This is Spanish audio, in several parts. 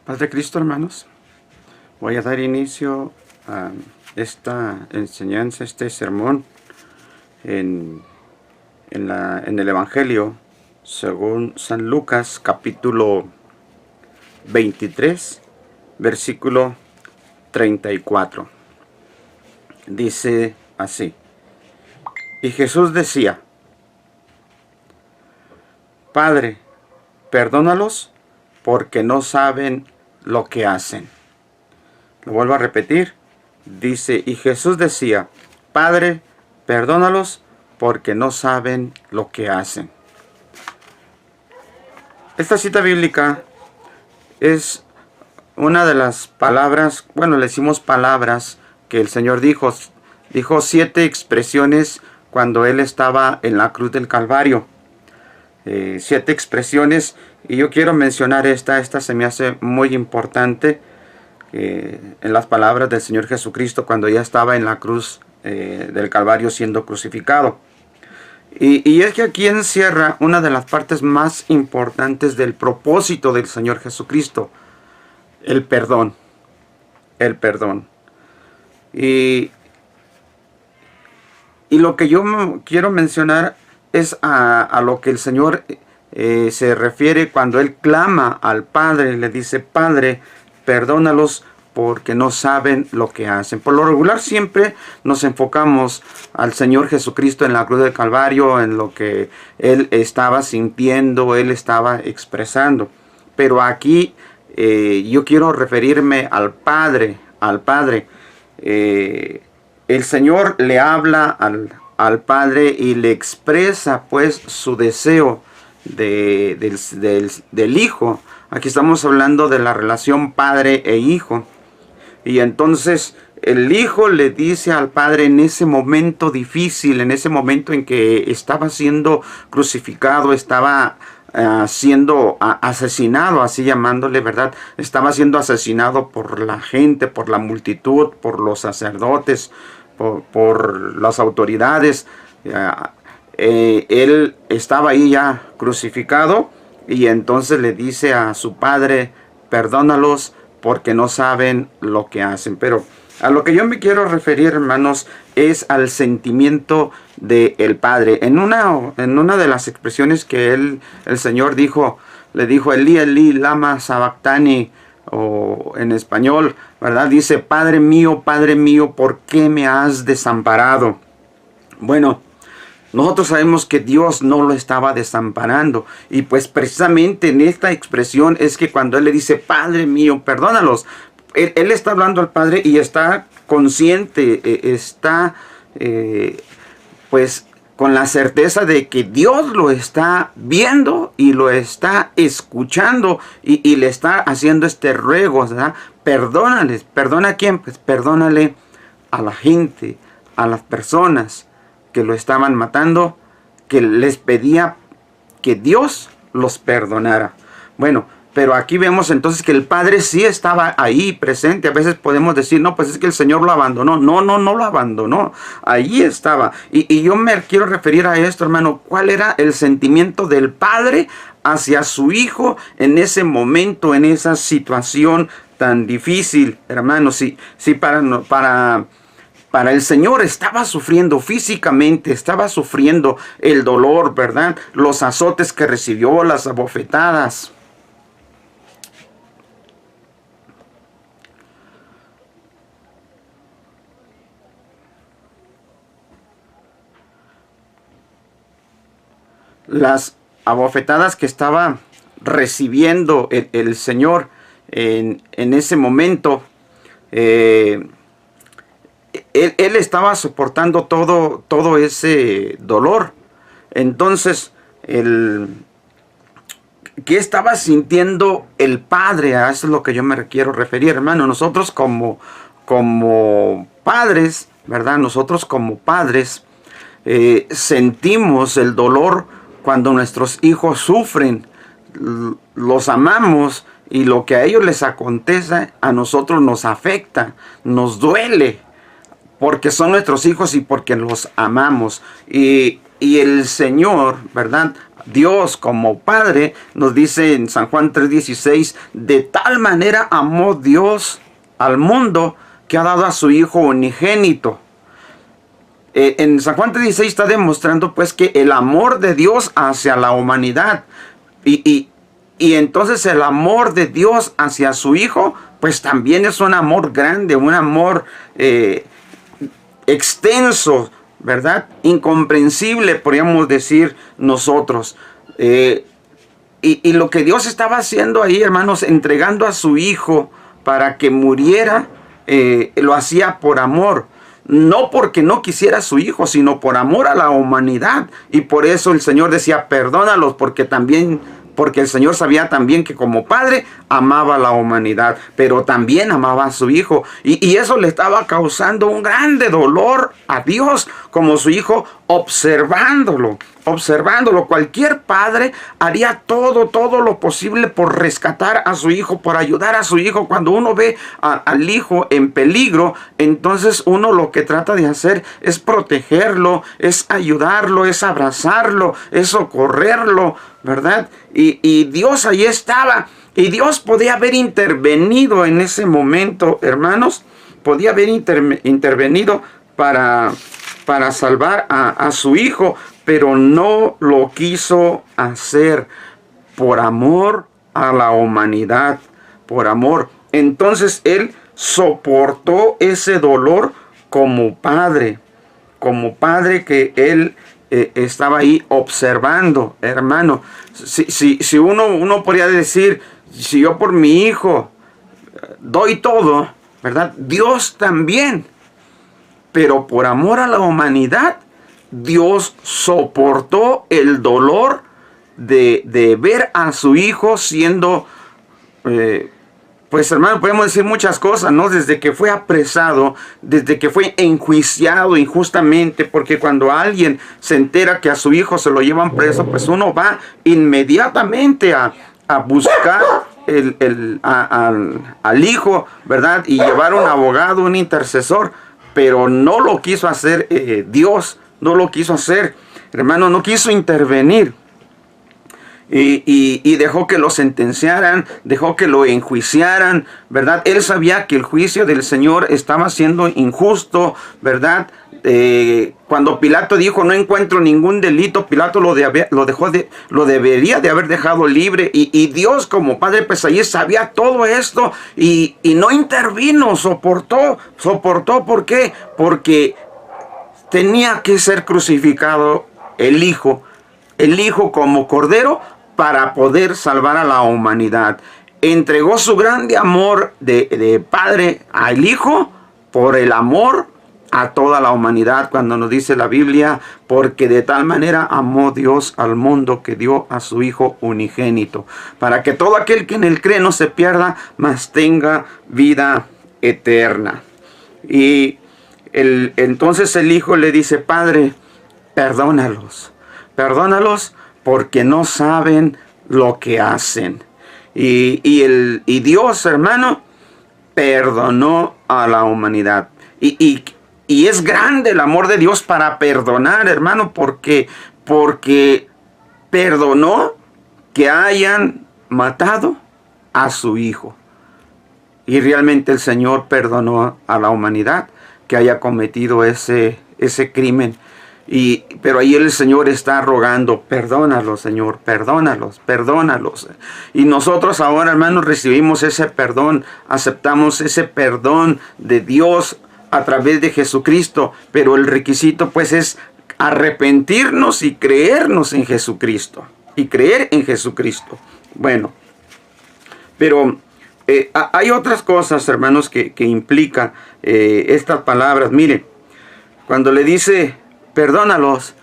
Paz de Cristo, hermanos. Voy a dar inicio a esta enseñanza, este sermón en el Evangelio según San Lucas, capítulo 23, versículo 34. Dice así: y Jesús decía: Padre, perdónalos porque no saben lo que hacen. Lo vuelvo a repetir. Dice: y Jesús decía: Padre, perdónalos porque no saben lo que hacen. Esta cita bíblica es una de las palabras, bueno, le decimos palabras que el Señor dijo. Dijo 7 expresiones cuando Él estaba en la cruz del Calvario. 7 expresiones, y yo quiero mencionar esta se me hace muy importante, en las palabras del Señor Jesucristo cuando ya estaba en la cruz del Calvario siendo crucificado. Y es que aquí encierra una de las partes más importantes del propósito del Señor Jesucristo: el perdón. El perdón. Y lo que yo quiero mencionar es a lo que el Señor se refiere cuando Él clama al Padre. Le dice: Padre, perdónalos porque no saben lo que hacen. Por lo regular siempre nos enfocamos al Señor Jesucristo en la cruz del Calvario, en lo que Él estaba sintiendo, Él estaba expresando. Pero aquí yo quiero referirme al Padre. Al Padre. El Señor le habla al Padre y le expresa pues su deseo del Hijo. Aquí estamos hablando de la relación padre e hijo. Y entonces el Hijo le dice al Padre en ese momento difícil, en ese momento en que estaba siendo crucificado, estaba siendo asesinado, así llamándole, ¿verdad? Estaba siendo asesinado por la gente, por la multitud, por los sacerdotes, por las autoridades. Él estaba ahí ya crucificado, y entonces le dice a su Padre: perdónalos porque no saben lo que hacen. Pero a lo que yo me quiero referir, hermanos, es al sentimiento del Padre. En una de las expresiones que el Señor dijo, le dijo: Elí, Elí, lama sabactani, o en español, ¿verdad? Dice: Padre mío, ¿por qué me has desamparado? Bueno, nosotros sabemos que Dios no lo estaba desamparando. Y pues precisamente en esta expresión es que cuando Él le dice: Padre mío, perdónalos, Él está hablando al Padre y está consciente, está pues con la certeza de que Dios lo está viendo y lo está escuchando, y le está haciendo este ruego, ¿verdad? Perdónales. ¿Perdona a quién? Pues perdónale a la gente, a las personas que lo estaban matando, que les pedía que Dios los perdonara. Bueno, pero aquí vemos entonces que el Padre sí estaba ahí presente. A veces podemos decir: no, pues es que el Señor lo abandonó. No lo abandonó. Ahí estaba. Y yo me quiero referir a esto, hermano. ¿Cuál era el sentimiento del Padre hacia su Hijo en ese momento, en esa situación tan difícil, hermano? Sí, para el Señor estaba sufriendo físicamente, estaba sufriendo el dolor, ¿verdad? Los azotes que recibió, las abofetadas. Las abofetadas que estaba recibiendo el Señor en ese momento. Él estaba soportando todo ese dolor. Entonces, ¿qué estaba sintiendo el Padre? A eso es lo que yo me quiero referir, hermano. Nosotros como padres, ¿verdad? Nosotros como padres sentimos el dolor cuando nuestros hijos sufren. Los amamos, y lo que a ellos les acontece a nosotros nos afecta, nos duele, porque son nuestros hijos y porque los amamos. Y el Señor, ¿verdad? Dios como Padre, nos dice en San Juan 3:16, de tal manera amó Dios al mundo que ha dado a su Hijo unigénito. En San Juan 3:16 está demostrando pues que el amor de Dios hacia la humanidad y entonces el amor de Dios hacia su Hijo pues también es un amor grande, un amor extenso, ¿verdad? Incomprensible, podríamos decir nosotros. Y lo que Dios estaba haciendo ahí, hermanos, entregando a su Hijo para que muriera, lo hacía por amor. No porque no quisiera a su Hijo, sino por amor a la humanidad. Y por eso el Señor decía, perdónalos, porque el Señor sabía también que como Padre amaba a la humanidad, pero también amaba a su Hijo. Y eso le estaba causando un grande dolor a Dios, como su Hijo, observándolo. Cualquier padre haría todo lo posible por rescatar a su hijo, por ayudar a su hijo. Cuando uno ve al hijo en peligro, entonces uno lo que trata de hacer es protegerlo, es ayudarlo, es abrazarlo, es socorrerlo, ¿verdad? Y Dios ahí estaba. Y Dios podía haber intervenido en ese momento, hermanos. Podía haber intervenido para salvar a su hijo, pero no lo quiso hacer por amor a la humanidad, por amor. Entonces Él soportó ese dolor como padre que Él estaba ahí observando, hermano. Si uno podría decir, si yo por mi hijo doy todo, ¿verdad? Dios también. Pero por amor a la humanidad, Dios soportó el dolor de ver a su hijo siendo, pues hermano, podemos decir muchas cosas, ¿no? Desde que fue apresado, desde que fue enjuiciado injustamente, porque cuando alguien se entera que a su hijo se lo llevan preso, pues uno va inmediatamente a buscar al hijo, ¿verdad? Y llevar un abogado, un intercesor, pero no lo quiso hacer Dios. No lo quiso hacer, hermano, no quiso intervenir. Y dejó que lo sentenciaran, dejó que lo enjuiciaran, ¿verdad? Él sabía que el juicio del Señor estaba siendo injusto, ¿verdad? Cuando Pilato dijo, no encuentro ningún delito, Pilato lo debería de haber dejado libre. Y Dios como Padre, pues ahí sabía todo esto y no intervino, soportó. ¿Por qué? Porque tenía que ser crucificado el Hijo como Cordero para poder salvar a la humanidad. Entregó su grande amor de Padre al Hijo por el amor a toda la humanidad, cuando nos dice la Biblia, porque de tal manera amó Dios al mundo que dio a su Hijo unigénito, para que todo aquel que en él cree no se pierda, mas tenga vida eterna. Y entonces el Hijo le dice, Padre, perdónalos porque no saben lo que hacen. Y Dios, hermano, perdonó a la humanidad. Y es grande el amor de Dios para perdonar, hermano, porque perdonó que hayan matado a su Hijo. Y realmente el Señor perdonó a la humanidad que haya cometido ese crimen. Pero ahí el Señor está rogando, perdónalos, Señor, perdónalos. Y nosotros ahora, hermanos, recibimos ese perdón, aceptamos ese perdón de Dios a través de Jesucristo. Pero el requisito pues es arrepentirnos y creernos en Jesucristo. Y creer en Jesucristo. Bueno, pero hay otras cosas, hermanos, que implica estas palabras. Mire, cuando le dice perdónalos,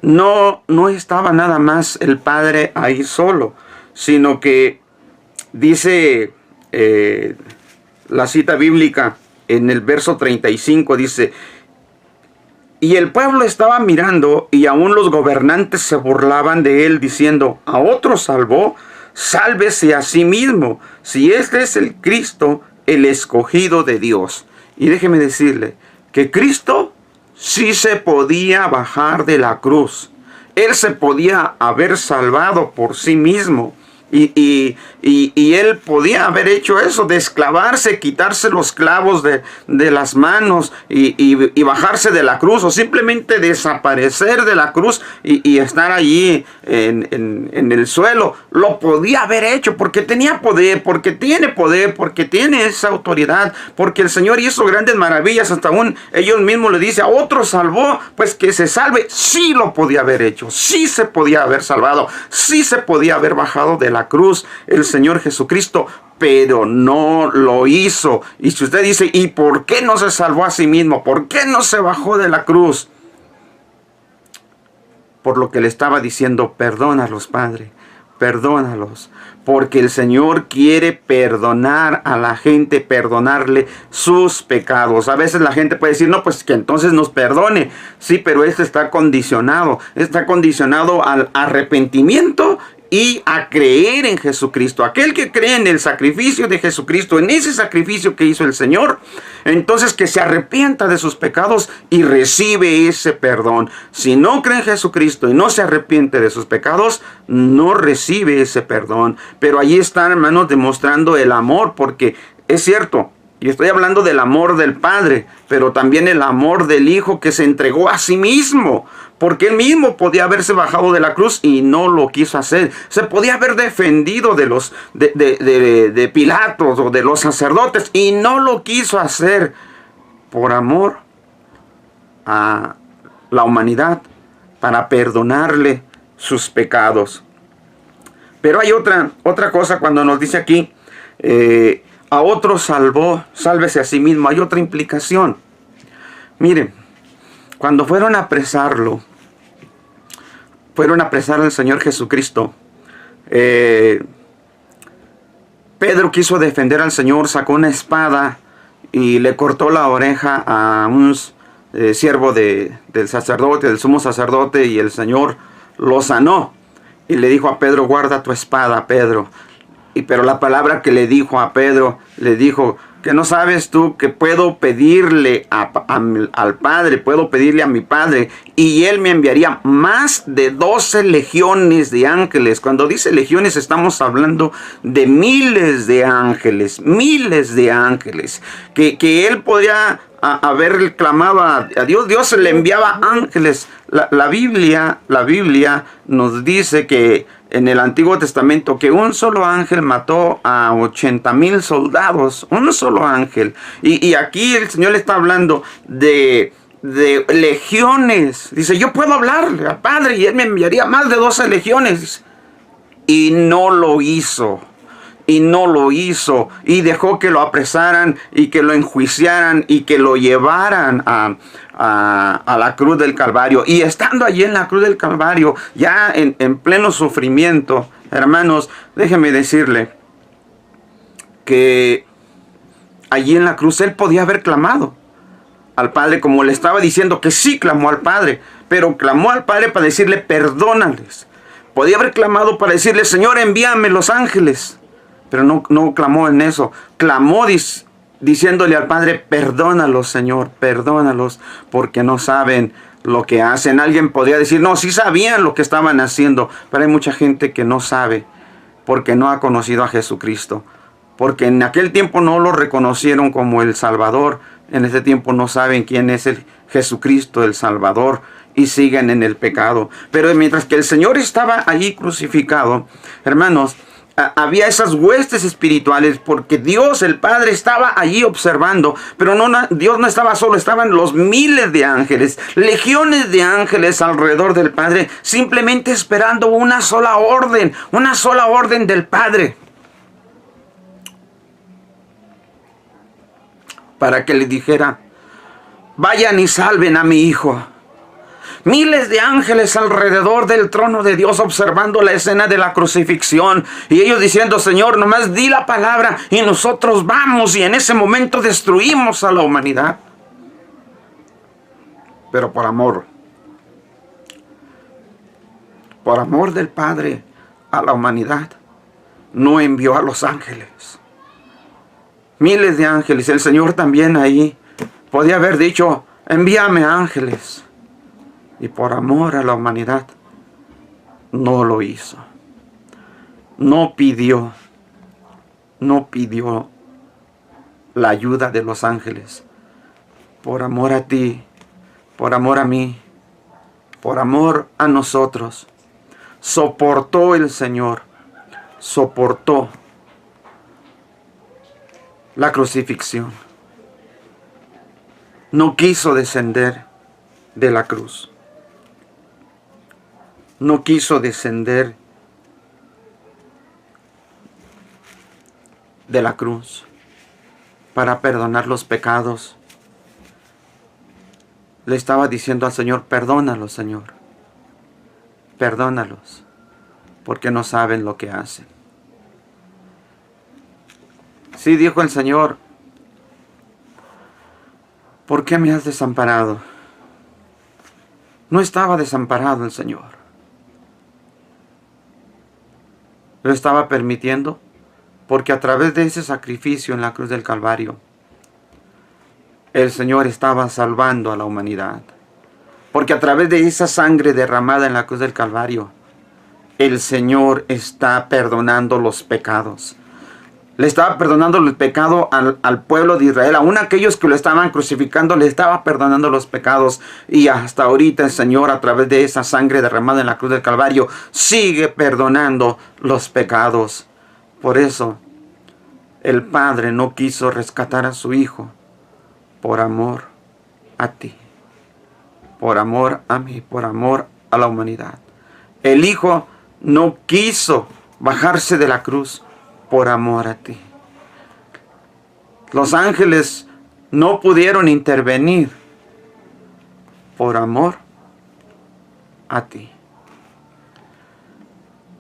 no estaba nada más el Padre ahí solo, sino que dice la cita bíblica en el verso 35, dice, y el pueblo estaba mirando y aún los gobernantes se burlaban de él, diciendo, a otro salvó, sálvese a sí mismo, si este es el Cristo, el escogido de Dios. Y déjeme decirle que Cristo sí se podía bajar de la cruz Él se podía haber salvado por sí mismo. Y él podía haber hecho eso, desclavarse, quitarse los clavos de las manos y bajarse de la cruz, o simplemente desaparecer de la cruz y estar allí en el suelo. Lo podía haber hecho porque tenía poder, porque tiene esa autoridad, porque el Señor hizo grandes maravillas. Hasta aún ellos mismos le dicen: a otro salvó, pues que se salve. Sí lo podía haber hecho, sí se podía haber salvado, sí se podía haber bajado de la cruz el Señor Jesucristo, pero no lo hizo. Y si usted dice: ¿y por qué no se salvó a sí mismo? ¿Por qué no se bajó de la cruz? Por lo que le estaba diciendo: perdónalos, Padre, perdónalos, porque el Señor quiere perdonar a la gente, perdonarle sus pecados. A veces la gente puede decir: no, pues que entonces nos perdone. Sí, pero este está condicionado al arrepentimiento y a creer en Jesucristo. Aquel que cree en el sacrificio de Jesucristo, en ese sacrificio que hizo el Señor, entonces que se arrepienta de sus pecados y recibe ese perdón. Si no cree en Jesucristo y no se arrepiente de sus pecados, no recibe ese perdón. Pero allí están, hermanos, demostrando el amor, porque es cierto, y estoy hablando del amor del Padre, pero también el amor del Hijo, que se entregó a sí mismo, porque él mismo podía haberse bajado de la cruz y no lo quiso hacer. Se podía haber defendido de Pilatos o de los sacerdotes y no lo quiso hacer por amor a la humanidad, para perdonarle sus pecados. Pero hay otra cosa cuando nos dice aquí: a otro salvó, sálvese a sí mismo. Hay otra implicación. Miren, cuando fueron a apresarlo, fueron a apresar al Señor Jesucristo, Pedro quiso defender al Señor, sacó una espada y le cortó la oreja a un siervo del sacerdote, del sumo sacerdote, y el Señor lo sanó. Y le dijo a Pedro: guarda tu espada, Pedro. Pero la palabra que le dijo a Pedro, le dijo: que no sabes tú que puedo pedirle al Padre, puedo pedirle a mi Padre, y Él me enviaría más de 12 legiones de ángeles. Cuando dice legiones, estamos hablando de miles de ángeles, que Él podría haber clamado a Dios. Dios le enviaba ángeles. La Biblia nos dice que en el Antiguo Testamento que un solo ángel mató a 80,000 soldados. Un solo ángel. Y aquí el Señor le está hablando de legiones. Dice: yo puedo hablarle al Padre y Él me enviaría más de 12 legiones. Y no lo hizo. Y dejó que lo apresaran y que lo enjuiciaran y que lo llevaran a la cruz del Calvario. Y estando allí en la cruz del Calvario, ya en pleno sufrimiento, hermanos, déjeme decirle que allí en la cruz Él podía haber clamado al Padre, como le estaba diciendo que sí clamó al Padre, pero clamó al Padre para decirle: perdónales. Podía haber clamado para decirle: Señor, envíame los ángeles. Pero no clamó en eso. Clamó diciéndole al Padre: perdónalos, Señor, perdónalos, porque no saben lo que hacen. Alguien podría decir: no, sí sabían lo que estaban haciendo. Pero hay mucha gente que no sabe, porque no ha conocido a Jesucristo. Porque en aquel tiempo no lo reconocieron como el Salvador. En este tiempo no saben quién es el Jesucristo, el Salvador, y siguen en el pecado. Pero mientras que el Señor estaba allí crucificado, hermanos, había esas huestes espirituales, porque Dios, el Padre, estaba allí observando. Pero Dios no estaba solo, estaban los miles de ángeles, legiones de ángeles alrededor del Padre, simplemente esperando una sola orden del Padre, para que le dijera: vayan y salven a mi hijo. Miles de ángeles alrededor del trono de Dios observando la escena de la crucifixión. Y ellos diciendo: Señor, nomás di la palabra y nosotros vamos. Y en ese momento destruimos a la humanidad. Pero por amor del Padre a la humanidad, no envió a los ángeles. Miles de ángeles. El Señor también ahí podía haber dicho: envíame ángeles. Y por amor a la humanidad no lo hizo. No pidió la ayuda de los ángeles. Por amor a ti, por amor a mí, por amor a nosotros, soportó el Señor, soportó la crucifixión. No quiso descender de la cruz. No quiso descender de la cruz para perdonar los pecados. Le estaba diciendo al Señor, perdónalos, Señor. Perdónalos, porque no saben lo que hacen. Sí, dijo el Señor, ¿por qué me has desamparado? No estaba desamparado el Señor. Lo estaba permitiendo porque a través de ese sacrificio en la cruz del Calvario, el Señor estaba salvando a la humanidad. Porque a través de esa sangre derramada en la cruz del Calvario, el Señor está perdonando los pecados. Le estaba perdonando el pecado al pueblo de Israel. Aún aquellos que lo estaban crucificando, le estaba perdonando los pecados. Y hasta ahorita el Señor, a través de esa sangre derramada en la cruz del Calvario, sigue perdonando los pecados. Por eso, el Padre no quiso rescatar a su Hijo por amor a ti, por amor a mí, por amor a la humanidad. El Hijo no quiso bajarse de la cruz por amor a ti. Los ángeles no pudieron intervenir por amor a ti.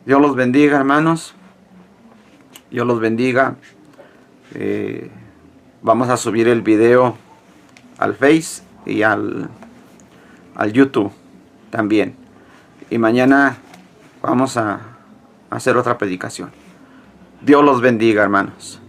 Dios los bendiga, hermanos. Dios los bendiga. Vamos a subir el video al Face y al YouTube también. Y mañana vamos a hacer otra predicación. Dios los bendiga, hermanos.